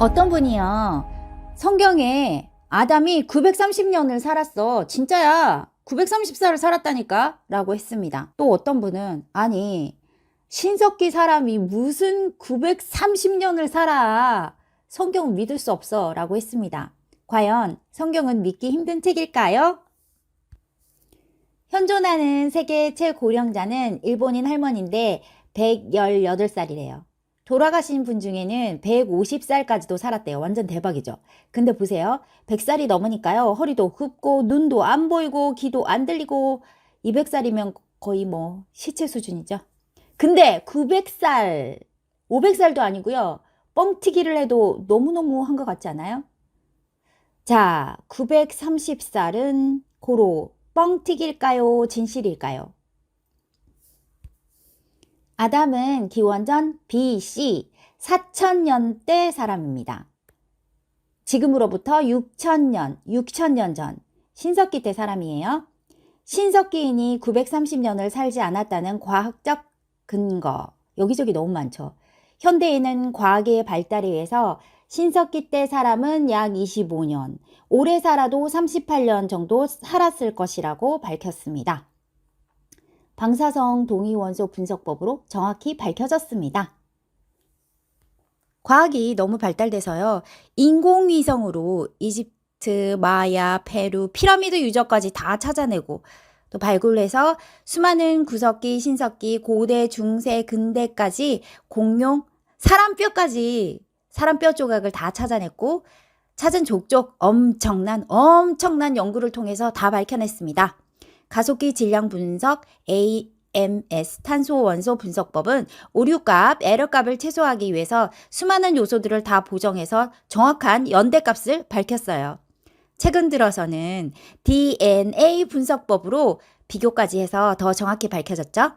어떤 분이요. 성경에 아담이 930년을 살았어. 진짜야. 930살을 살았다니까? 라고 했습니다. 또 어떤 분은 아니 신석기 사람이 무슨 930년을 살아. 성경은 믿을 수 없어. 라고 했습니다. 과연 성경은 믿기 힘든 책일까요? 현존하는 세계 최고령자는 일본인 할머니인데 118살이래요. 돌아가신 분 중에는 150살까지도 살았대요. 완전 대박이죠. 근데 보세요. 100살이 넘으니까요. 허리도 굽고 눈도 안 보이고 귀도 안 들리고 200살이면 거의 뭐 시체 수준이죠. 근데 900살, 500살도 아니고요. 뻥튀기를 해도 너무너무 한 것 같지 않아요? 자, 930살은 고로 뻥튀기일까요? 진실일까요? 아담은 기원전 BC 4000년대 사람입니다. 지금으로부터 6000년 전 신석기 때 사람이에요. 신석기인이 930년을 살지 않았다는 과학적 근거 여기저기 너무 많죠. 현대인은 과학의 발달에 의해서 신석기 때 사람은 약 25년, 오래 살아도 38년 정도 살았을 것이라고 밝혔습니다. 방사성 동위원소 분석법으로 정확히 밝혀졌습니다. 과학이 너무 발달돼서요. 인공위성으로 이집트, 마야, 페루, 피라미드 유적까지 다 찾아내고 또 발굴해서 수많은 구석기, 신석기, 고대, 중세, 근대까지 공룡, 사람 뼈 조각을 다 찾아냈고 찾은 족족 엄청난 연구를 통해서 다 밝혀냈습니다. 가속기 질량 분석 AMS 탄소 원소 분석법은 오류값, 에러값을 최소화하기 위해서 수많은 요소들을 다 보정해서 정확한 연대값을 밝혔어요. 최근 들어서는 DNA 분석법으로 비교까지 해서 더 정확히 밝혀졌죠.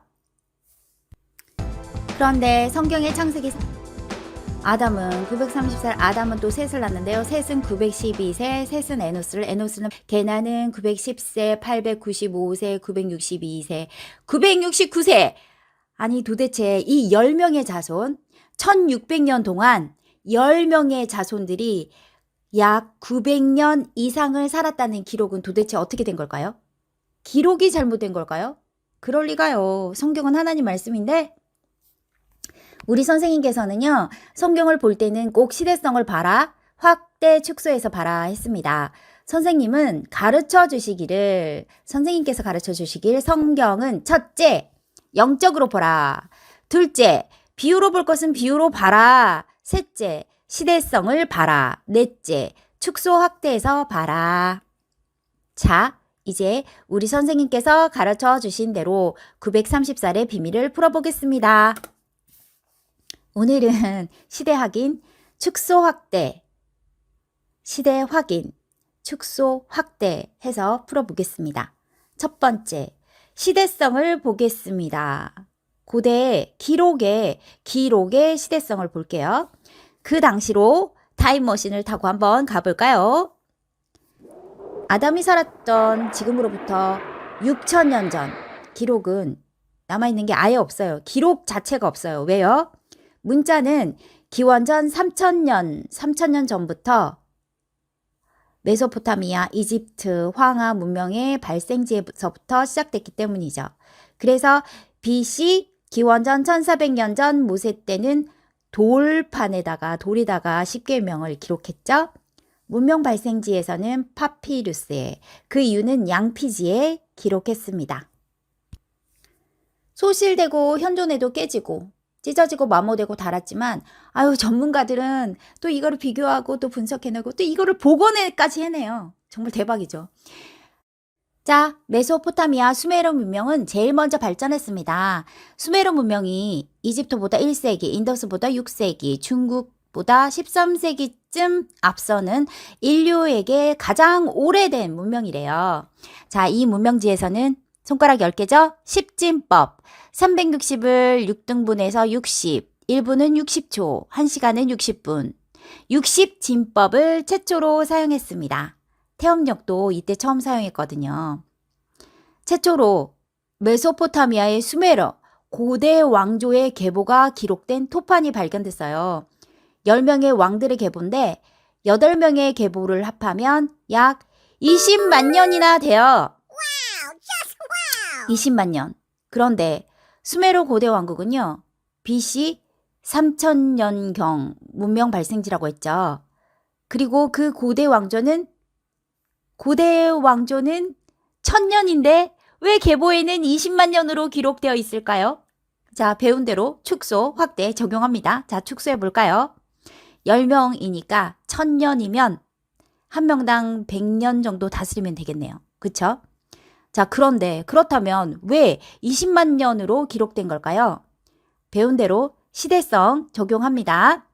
그런데 성경의 창세기 아담은 930살, 아담은 또 셋을 낳는데요. 셋은 912세, 셋은 에노스는 게나는 910세, 895세, 962세, 969세. 아니 도대체 이 10명의 자손, 1600년 동안 10명의 자손들이 약 900년 이상을 살았다는 기록은 도대체 어떻게 된 걸까요? 기록이 잘못된 걸까요? 그럴 리가요. 성경은 하나님 말씀인데 우리 선생님께서는요. 성경을 볼 때는 꼭 시대성을 봐라. 확대 축소해서 봐라 했습니다. 선생님께서 가르쳐 주시길 성경은 첫째, 영적으로 보라. 둘째, 비유로 볼 것은 비유로 봐라. 셋째, 시대성을 봐라. 넷째, 축소 확대해서 봐라. 자, 이제 우리 선생님께서 가르쳐 주신 대로 930살의 비밀을 풀어보겠습니다. 오늘은 시대 확인, 축소 확대, 시대 확인, 축소 확대 해서 풀어보겠습니다. 첫 번째, 시대성을 보겠습니다. 고대 기록의 시대성을 볼게요. 그 당시로 타임머신을 타고 한번 가볼까요? 아담이 살았던 지금으로부터 6000년 전 기록은 남아있는 게 아예 없어요. 기록 자체가 없어요. 왜요? 문자는 기원전 3000년 전부터 메소포타미아, 이집트, 황하 문명의 발생지에서부터 시작됐기 때문이죠. 그래서 BC 기원전 1400년 전 모세 때는 돌에다가 십계명을 기록했죠. 문명 발생지에서는 파피루스에, 그 이유는 양피지에 기록했습니다. 소실되고 현존에도 깨지고 찢어지고 마모되고 닳았지만 전문가들은 또 이거를 비교하고 또 분석해내고 또 이거를 복원까지 해내요. 정말 대박이죠. 자, 메소포타미아 수메르 문명은 제일 먼저 발전했습니다. 수메르 문명이 이집트보다 1세기, 인더스보다 6세기, 중국보다 13세기쯤 앞서는 인류에게 가장 오래된 문명이래요. 자, 이 문명지에서는 손가락 10개죠? 10진법. 360을 6등분해서 60. 1분은 60초. 1시간은 60분. 60진법을 최초로 사용했습니다. 태음력도 이때 처음 사용했거든요. 최초로 메소포타미아의 수메르, 고대 왕조의 계보가 기록된 토판이 발견됐어요. 10명의 왕들의 계보인데 8명의 계보를 합하면 약 20만 년이나 돼요. 20만 년. 그런데 수메르 고대 왕국은요. BC 3000년경 문명 발생지라고 했죠. 그리고 그 고대 왕조는 1000년인데 왜 계보에는 20만 년으로 기록되어 있을까요? 자, 배운 대로 축소, 확대 적용합니다. 자, 축소해 볼까요? 10명이니까 1000년이면 한 명당 100년 정도 다스리면 되겠네요. 그쵸? 자, 그런데 그렇다면 왜 20만 년으로 기록된 걸까요? 배운 대로 시대성 적용합니다.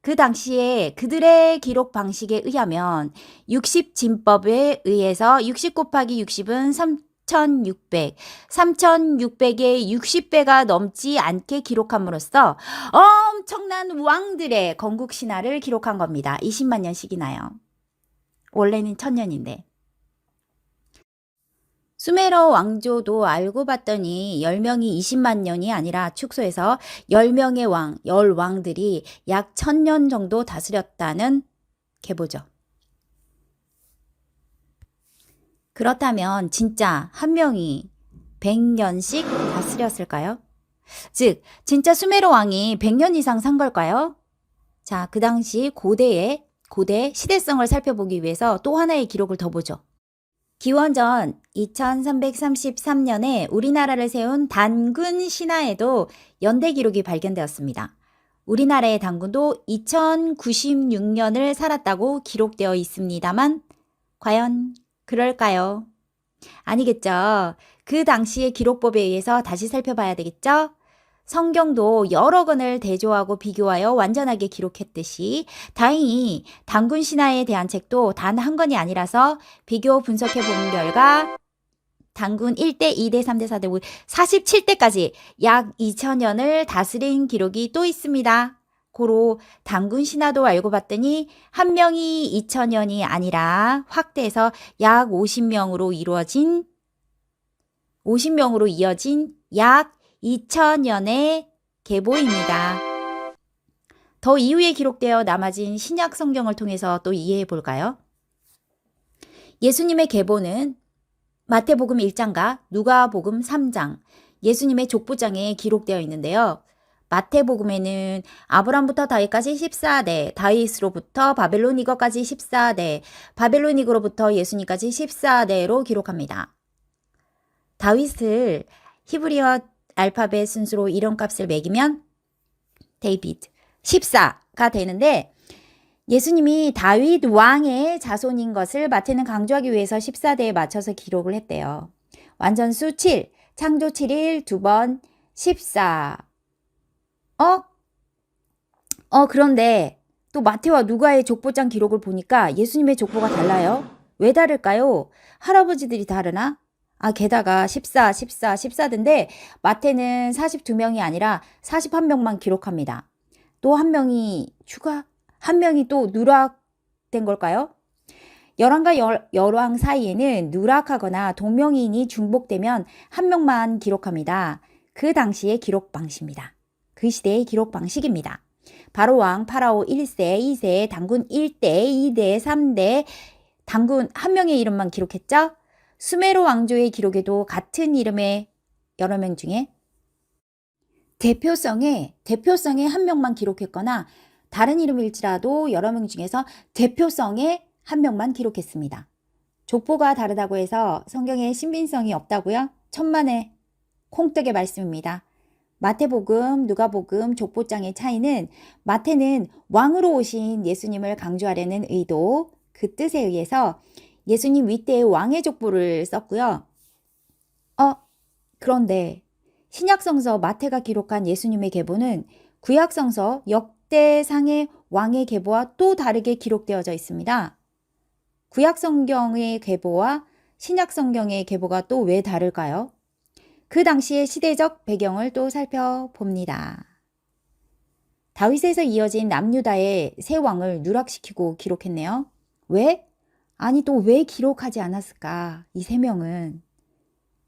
그 당시에 그들의 기록 방식에 의하면 60진법에 의해서 60 곱하기 60은 3600, 3600의 60배가 넘지 않게 기록함으로써 엄청난 왕들의 건국 신화를 기록한 겁니다. 20만 년씩이나요. 원래는 1000년인데. 수메르 왕조도 알고 봤더니 10명이 20만 년이 아니라 축소해서 10명의 왕, 10왕들이 약 1000년 정도 다스렸다는 계보죠. 그렇다면 진짜 한 명이 100년씩 다스렸을까요? 즉, 진짜 수메르 왕이 100년 이상 산 걸까요? 자, 그 당시 고대 시대성을 살펴보기 위해서 또 하나의 기록을 더 보죠. 기원전 2333년에 우리나라를 세운 단군 신화에도 연대 기록이 발견되었습니다. 우리나라의 단군도 2096년을 살았다고 기록되어 있습니다만 과연 그럴까요? 아니겠죠. 그 당시의 기록법에 의해서 다시 살펴봐야 되겠죠? 성경도 여러 권을 대조하고 비교하여 완전하게 기록했듯이 다행히 단군 신화에 대한 책도 단 한 권이 아니라서 비교 분석해 본 결과 단군 1대, 2대, 3대, 4대, 5, 47대까지 약 2000년을 다스린 기록이 또 있습니다. 고로 단군 신화도 알고 봤더니 한 명이 2000년이 아니라 확대해서 약 50명으로 이어진 약 2000년의 계보입니다. 더 이후에 기록되어 남아진 신약 성경을 통해서 또 이해해 볼까요? 예수님의 계보는 마태복음 1장과 누가복음 3장, 예수님의 족보장에 기록되어 있는데요. 마태복음에는 아브람부터 다윗까지 14대, 다윗으로부터 바벨론 이거까지 14대, 바벨론 이거로부터 예수님까지 14대로 기록합니다. 다윗을 히브리어 알파벳 순서로 이름값을 매기면 데이비드 14가 되는데 예수님이 다윗 왕의 자손인 것을 마태는 강조하기 위해서 14대에 맞춰서 기록을 했대요. 완전수 7, 창조 7일 2번 14. 그런데 또 마태와 누가의 족보장 기록을 보니까 예수님의 족보가 달라요. 왜 다를까요? 할아버지들이 다르나? 게다가 14대인데 마태는 42명이 아니라 41명만 기록합니다. 또 한 명이 한 명이 또 누락된 걸까요? 열왕과 열왕 사이에는 누락하거나 동명이인이 중복되면 한 명만 기록합니다. 그 당시의 기록 방식입니다. 그 시대의 기록 방식입니다. 바로왕 파라오 1세, 2세, 단군 1대, 2대, 3대, 단군 한 명의 이름만 기록했죠? 수메르 왕조의 기록에도 같은 이름의 여러 명 중에 대표성에 한 명만 기록했거나 다른 이름일지라도 여러 명 중에서 대표성에 한 명만 기록했습니다. 족보가 다르다고 해서 성경에 신빙성이 없다고요? 천만의 콩떡의 말씀입니다. 마태복음, 누가복음, 족보장의 차이는 마태는 왕으로 오신 예수님을 강조하려는 의도, 그 뜻에 의해서 예수님 윗대의 왕의 족보를 썼고요. 그런데 신약성서 마태가 기록한 예수님의 계보는 구약성서 역대상의 왕의 계보와 또 다르게 기록되어져 있습니다. 구약성경의 계보와 신약성경의 계보가 또 왜 다를까요? 그 당시의 시대적 배경을 또 살펴봅니다. 다윗에서 이어진 남유다의 세 왕을 누락시키고 기록했네요. 왜? 또 왜 기록하지 않았을까? 이 세 명은.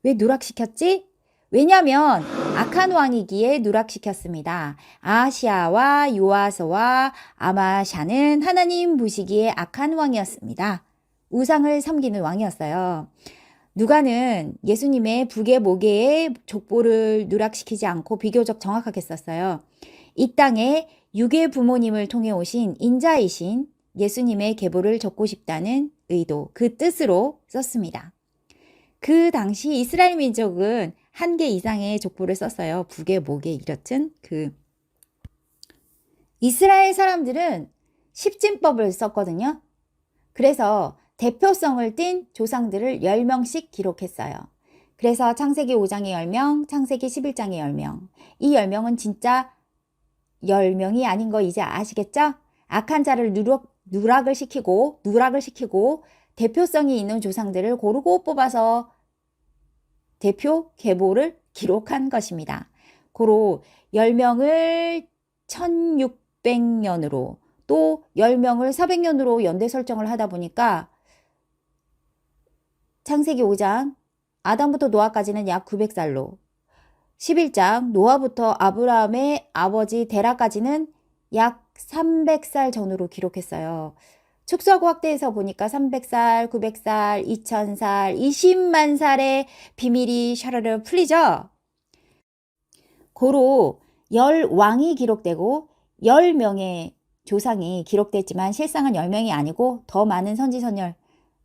왜 누락시켰지? 왜냐하면 악한 왕이기에 누락시켰습니다. 아하시아와 요아스와 아마샤는 하나님 보시기에 악한 왕이었습니다. 우상을 섬기는 왕이었어요. 누가는 예수님의 북의 모계의 족보를 누락시키지 않고 비교적 정확하게 썼어요. 이 땅에 육의 부모님을 통해 오신 인자이신 예수님의 계보를 적고 싶다는 의도, 그 뜻으로 썼습니다. 그 당시 이스라엘 민족은 한 개 이상의 족보를 썼어요. 북의 모계 이렇든 이스라엘 사람들은 십진법을 썼거든요. 그래서 대표성을 띤 조상들을 10명씩 기록했어요. 그래서 창세기 5장에 10명, 창세기 11장에 10명. 이 10명은 진짜 10명이 아닌 거 이제 아시겠죠? 악한 자를 누락을 시키고 대표성이 있는 조상들을 고르고 뽑아서 대표 계보를 기록한 것입니다. 고로 10명을 1600년으로 또 10명을 400년으로 연대 설정을 하다 보니까 창세기 5장 아담부터 노아까지는 약 900살로 11장 노아부터 아브라함의 아버지 데라까지는 약 300살 전후로 기록했어요. 축소하고 확대해서 보니까 300살, 900살, 2000살, 20만 살의 비밀이 샤르르 풀리죠? 고로 10왕이 기록되고 10명의 조상이 기록됐지만 실상은 10명이 아니고 더 많은 선지선열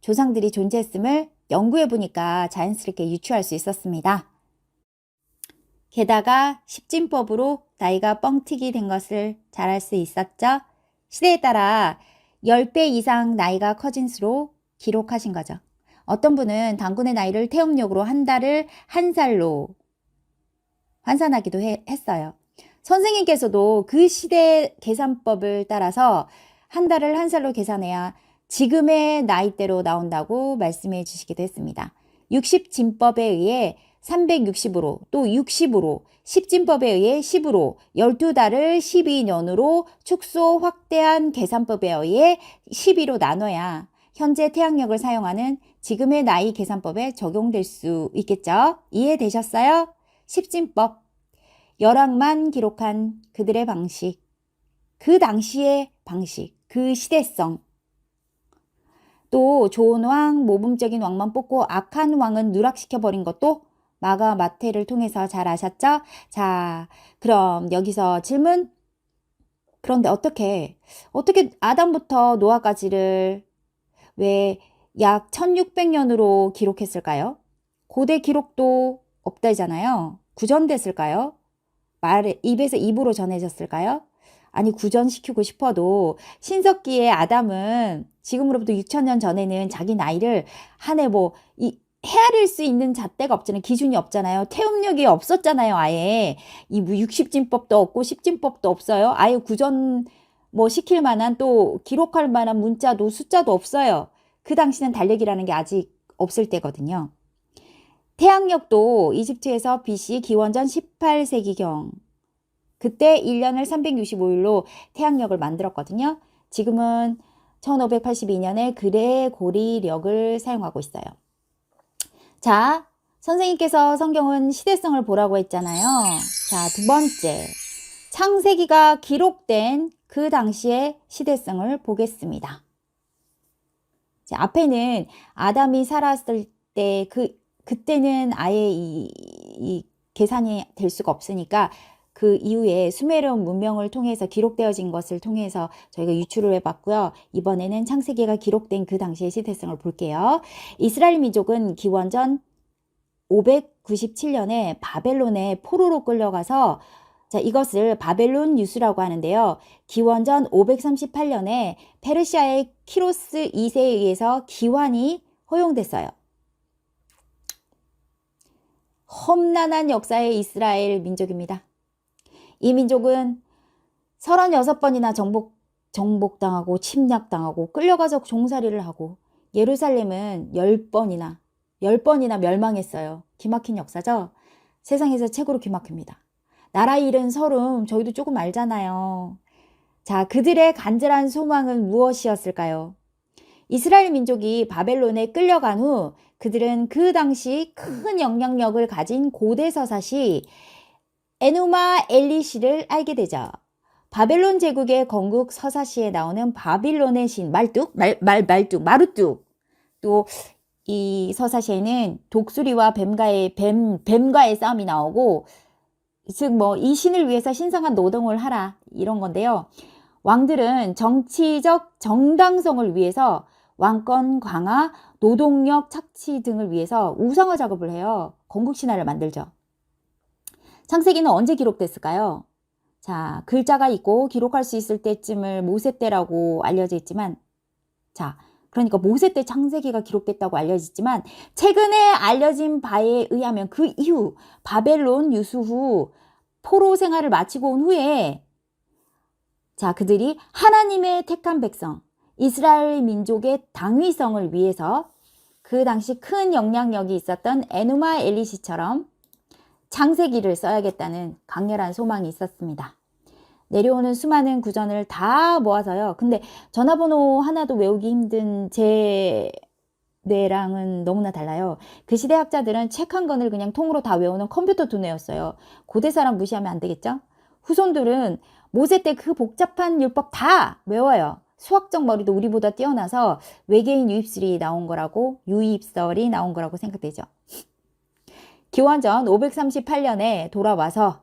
조상들이 존재했음을 연구해 보니까 자연스럽게 유추할 수 있었습니다. 게다가 십진법으로 나이가 뻥튀기 된 것을 잘 알 수 있었죠. 시대에 따라 10배 이상 나이가 커진수록 기록하신 거죠. 어떤 분은 당군의 나이를 태음력으로 한 달을 한 살로 환산하기도 했어요. 선생님께서도 그 시대 계산법을 따라서 한 달을 한 살로 계산해야 지금의 나이대로 나온다고 말씀해 주시기도 했습니다. 60진법에 의해 360으로 또 60으로 10진법에 의해 10으로 12달을 12년으로 축소 확대한 계산법에 의해 12로 나눠야 현재 태양력을 사용하는 지금의 나이 계산법에 적용될 수 있겠죠? 이해되셨어요? 10진법 열왕만 기록한 그들의 방식, 그 당시의 방식, 그 시대성. 또 좋은 왕, 모범적인 왕만 뽑고 악한 왕은 누락시켜버린 것도 마가 마태를 통해서 잘 아셨죠? 자, 그럼 여기서 질문. 그런데 어떻게 아담부터 노아까지를 왜 약 1600년으로 기록했을까요? 고대 기록도 없다잖아요. 구전됐을까요? 입에서 입으로 전해졌을까요? 아니, 구전시키고 싶어도 신석기의 아담은 지금으로부터 6000년 전에는 자기 나이를 한 해 헤아릴 수 있는 잣대가 없잖아요. 기준이 없잖아요. 태음력이 없었잖아요. 아예 이 60진법도 없고 10진법도 없어요. 아예 구전 시킬 만한 또 기록할 만한 문자도 숫자도 없어요. 그 당시는 달력이라는 게 아직 없을 때거든요. 태양력도 이집트에서 BC 기원전 18세기경 그때 1년을 365일로 태양력을 만들었거든요. 지금은 1582년에 그레고리력을 사용하고 있어요. 자, 선생님께서 성경은 시대성을 보라고 했잖아요. 자, 두 번째, 창세기가 기록된 그 당시의 시대성을 보겠습니다. 자, 앞에는 아담이 살았을 때 그때는 아예 이 계산이 될 수가 없으니까 그 이후에 수메르 문명을 통해서 기록되어진 것을 통해서 저희가 유추를 해봤고요. 이번에는 창세기가 기록된 그 당시의 시대성을 볼게요. 이스라엘 민족은 기원전 597년에 바벨론의 포로로 끌려가서 자, 이것을 바벨론 유수라고 하는데요. 기원전 538년에 페르시아의 키로스 2세에 의해서 기환이 허용됐어요. 험난한 역사의 이스라엘 민족입니다. 이 민족은 36번이나 정복당하고 침략당하고 끌려가서 종살이를 하고 예루살렘은 10번이나 멸망했어요. 기막힌 역사죠? 세상에서 최고로 기막힙니다. 나라 잃은 서름 저희도 조금 알잖아요. 자, 그들의 간절한 소망은 무엇이었을까요? 이스라엘 민족이 바벨론에 끌려간 후 그들은 그 당시 큰 영향력을 가진 고대 서사시 에누마 엘리시를 알게 되죠. 바벨론 제국의 건국 서사시에 나오는 바빌론의 신 마루뚝. 또 이 서사시에는 독수리와 뱀과의 싸움이 나오고, 즉 이 신을 위해서 신성한 노동을 하라 이런 건데요. 왕들은 정치적 정당성을 위해서 왕권 강화, 노동력 착취 등을 위해서 우상화 작업을 해요. 건국 신화를 만들죠. 창세기는 언제 기록됐을까요? 자, 글자가 있고 기록할 수 있을 때쯤을 모세 때라고 알려져 있지만, 자, 그러니까 모세 때 창세기가 기록됐다고 알려지지만, 최근에 알려진 바에 의하면 그 이후 바벨론 유수 후 포로 생활을 마치고 온 후에, 자, 그들이 하나님의 택한 백성 이스라엘 민족의 당위성을 위해서 그 당시 큰 영향력이 있었던 에누마 엘리시처럼 창세기를 써야겠다는 강렬한 소망이 있었습니다. 내려오는 수많은 구전을 다 모아서요. 근데 전화번호 하나도 외우기 힘든 제 뇌랑은 너무나 달라요. 그 시대 학자들은 책 한 권을 그냥 통으로 다 외우는 컴퓨터 두뇌였어요. 고대 사람 무시하면 안 되겠죠? 후손들은 모세 때 그 복잡한 율법 다 외워요. 수학적 머리도 우리보다 뛰어나서 외계인 유입설이 나온 거라고 생각되죠. 기원전 538년에 돌아와서,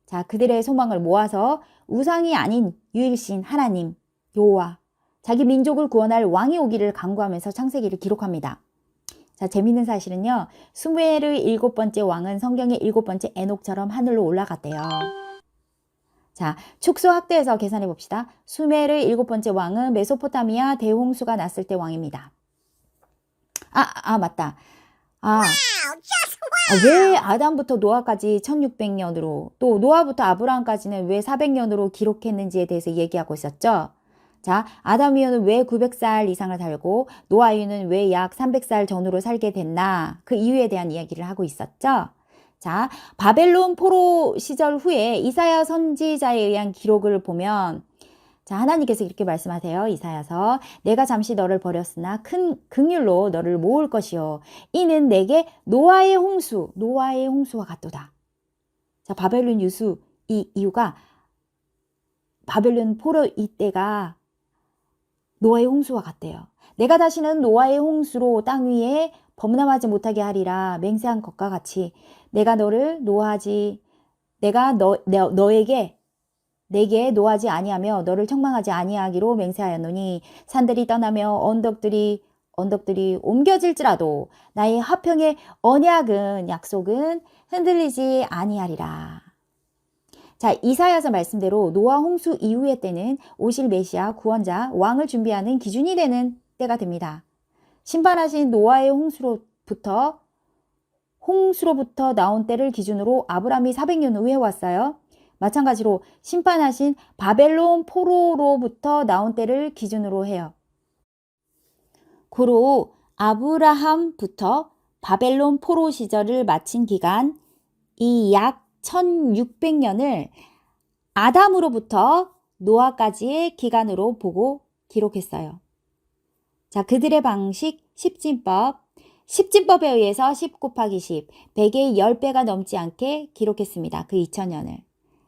자, 그들의 소망을 모아서 우상이 아닌 유일신 하나님 여호와, 자기 민족을 구원할 왕이 오기를 간구하면서 창세기를 기록합니다. 자, 재밌는 사실은요, 수메르 7번째 왕은 성경의 7번째 에녹처럼 하늘로 올라갔대요. 자, 축소 확대해서 계산해 봅시다. 수메르 7번째 왕은 메소포타미아 대홍수가 났을 때 왕입니다. 맞다. 왜 아담부터 노아까지 1600년으로, 또 노아부터 아브라함까지는 왜 400년으로 기록했는지에 대해서 얘기하고 있었죠. 자, 아담 이후는 왜 900살 이상을 살고 노아 이후는 왜 약 300살 전후로 살게 됐나, 그 이유에 대한 이야기를 하고 있었죠. 자, 바벨론 포로 시절 후에 이사야 선지자에 의한 기록을 보면, 자, 하나님께서 이렇게 말씀하세요. 이사야서, 내가 잠시 너를 버렸으나 큰 긍휼로 너를 모을 것이요 이는 내게 노아의 홍수와 같도다. 자, 바벨론 유수, 이 이유가 바벨론 포로 이때가 노아의 홍수와 같대요. 내가 다시는 노아의 홍수로 땅 위에 범람하지 못하게 하리라 맹세한 것과 같이 내가 내게 노하지 아니하며 너를 책망하지 아니하기로 맹세하였노니 산들이 떠나며 언덕들이 옮겨질지라도 나의 화평의 약속은 흔들리지 아니하리라. 자, 이사야서 말씀대로 노아 홍수 이후의 때는 오실 메시아 구원자 왕을 준비하는 기준이 되는 때가 됩니다. 심판하신 노아의 홍수로부터 나온 때를 기준으로 아브라함이 400년 후에 왔어요. 마찬가지로 심판하신 바벨론 포로로부터 나온 때를 기준으로 해요. 고로 아브라함부터 바벨론 포로 시절을 마친 기간, 이 약 1600년을 아담으로부터 노아까지의 기간으로 보고 기록했어요. 자, 그들의 방식 10진법에 의해서 10 곱하기 10, 100의 10배가 넘지 않게 기록했습니다. 그 2000년을.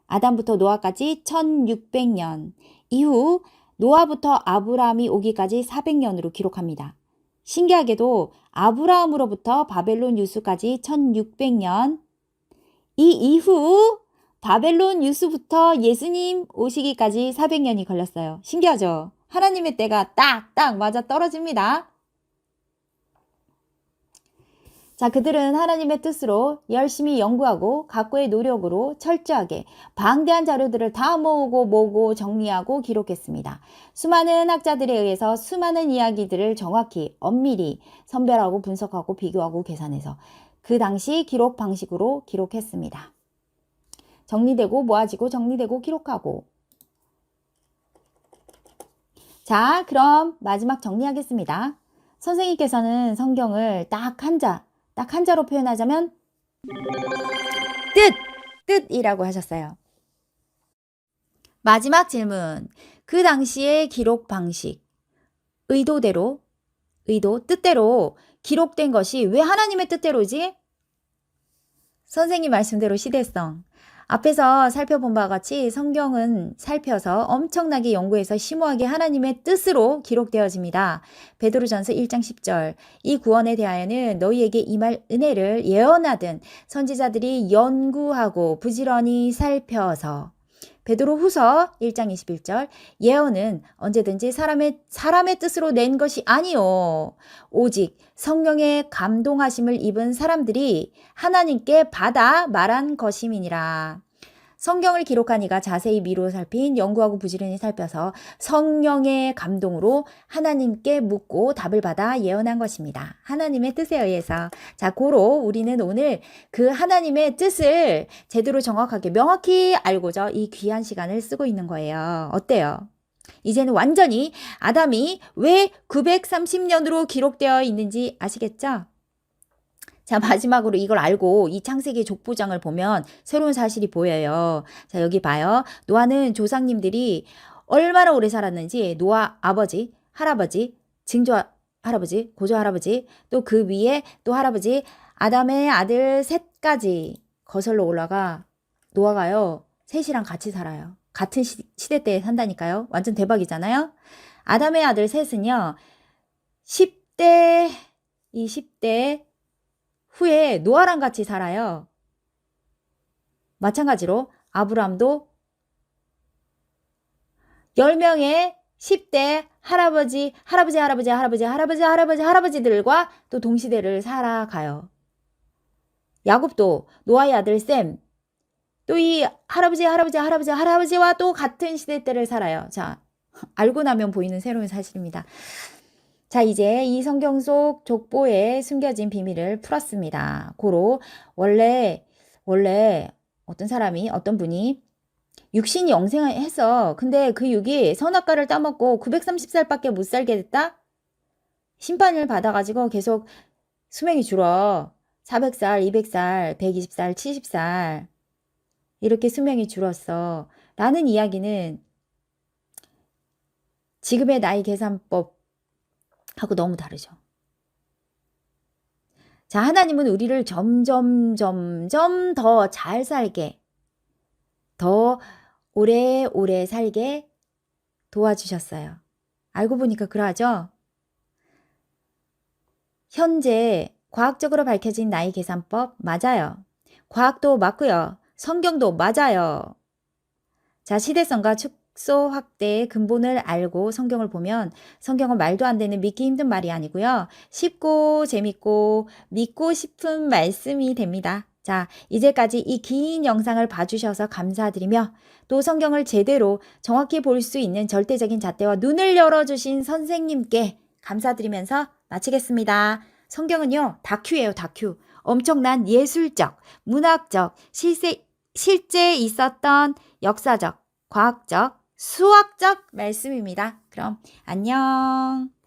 아담부터 노아까지 1600년, 이후 노아부터 아브라함이 오기까지 400년으로 기록합니다. 신기하게도 아브라함으로부터 바벨론 유수까지 1600년, 이 이후 바벨론 유수부터 예수님 오시기까지 400년이 걸렸어요. 신기하죠? 하나님의 때가 딱 맞아 떨어집니다. 자, 그들은 하나님의 뜻으로 열심히 연구하고 각고의 노력으로 철저하게 방대한 자료들을 다 모으고 정리하고 기록했습니다. 수많은 학자들에 의해서 수많은 이야기들을 정확히 엄밀히 선별하고 분석하고 비교하고 계산해서 그 당시 기록 방식으로 기록했습니다. 정리되고 모아지고 정리되고 기록하고. 자, 그럼 마지막 정리하겠습니다. 선생님께서는 성경을 딱 한자로 표현하자면 뜻이라고 하셨어요. 마지막 질문. 그 당시의 기록 방식, 의도대로 의도, 뜻대로 기록된 것이 왜 하나님의 뜻대로지? 선생님 말씀대로 시대성. 앞에서 살펴본 바와 같이 성경은 살펴서 엄청나게 연구해서 심오하게 하나님의 뜻으로 기록되어집니다. 베드로전서 1장 10절. 이 구원에 대하여는 너희에게 임할 은혜를 예언하던 선지자들이 연구하고 부지런히 살펴서. 베드로후서 1장 21절. 예언은 언제든지 사람의 뜻으로 낸 것이 아니요 오직 성령의 감동하심을 입은 사람들이 하나님께 받아 말한 것임이니라. 성경을 기록한 이가 자세히 미루어 살핀 연구하고 부지런히 살펴서 성령의 감동으로 하나님께 묻고 답을 받아 예언한 것입니다. 하나님의 뜻에 의해서. 자, 고로 우리는 오늘 그 하나님의 뜻을 제대로 정확하게 명확히 알고자 이 귀한 시간을 쓰고 있는 거예요. 어때요? 이제는 완전히 아담이 왜 930년으로 기록되어 있는지 아시겠죠? 자, 마지막으로 이걸 알고 이 창세기 족보장을 보면 새로운 사실이 보여요. 자, 여기 봐요. 노아는 조상님들이 얼마나 오래 살았는지 노아 아버지, 할아버지, 증조 할아버지, 고조 할아버지, 또 그 위에 또 할아버지, 아담의 아들 셋까지 거슬러 올라가 노아가요. 셋이랑 같이 살아요. 같은 시대 때 산다니까요. 완전 대박이잖아요. 아담의 아들 셋은요. 10대, 20대 후에 노아랑 같이 살아요. 마찬가지로 아브람도 10명의 10대 할아버지들과 또 동시대를 살아가요. 야곱도 노아의 아들 셈, 또 이 할아버지와 또 같은 시대대를 살아요. 자, 알고 나면 보이는 새로운 사실입니다. 자, 이제 이 성경 속 족보에 숨겨진 비밀을 풀었습니다. 고로 원래 어떤 분이 육신이 영생해서 근데 그 육이 선악과를 따먹고 930살밖에 못 살게 됐다? 심판을 받아가지고 계속 수명이 줄어. 400살, 200살, 120살, 70살 이렇게 수명이 줄었어. 라는 이야기는 지금의 나이 계산법 하고 너무 다르죠. 자, 하나님은 우리를 점점 더 잘 살게, 더 오래 살게 도와주셨어요. 알고 보니까 그러하죠? 현재 과학적으로 밝혀진 나이 계산법 맞아요. 과학도 맞고요. 성경도 맞아요. 자, 시대성과 축소 확대의 근본을 알고 성경을 보면 성경은 말도 안 되는 믿기 힘든 말이 아니고요. 쉽고 재밌고 믿고 싶은 말씀이 됩니다. 자, 이제까지 이 긴 영상을 봐주셔서 감사드리며 또 성경을 제대로 정확히 볼 수 있는 절대적인 잣대와 눈을 열어주신 선생님께 감사드리면서 마치겠습니다. 성경은요, 다큐예요, 다큐. 엄청난 예술적, 문학적, 실제 있었던 역사적, 과학적, 수학적 말씀입니다. 그럼 안녕.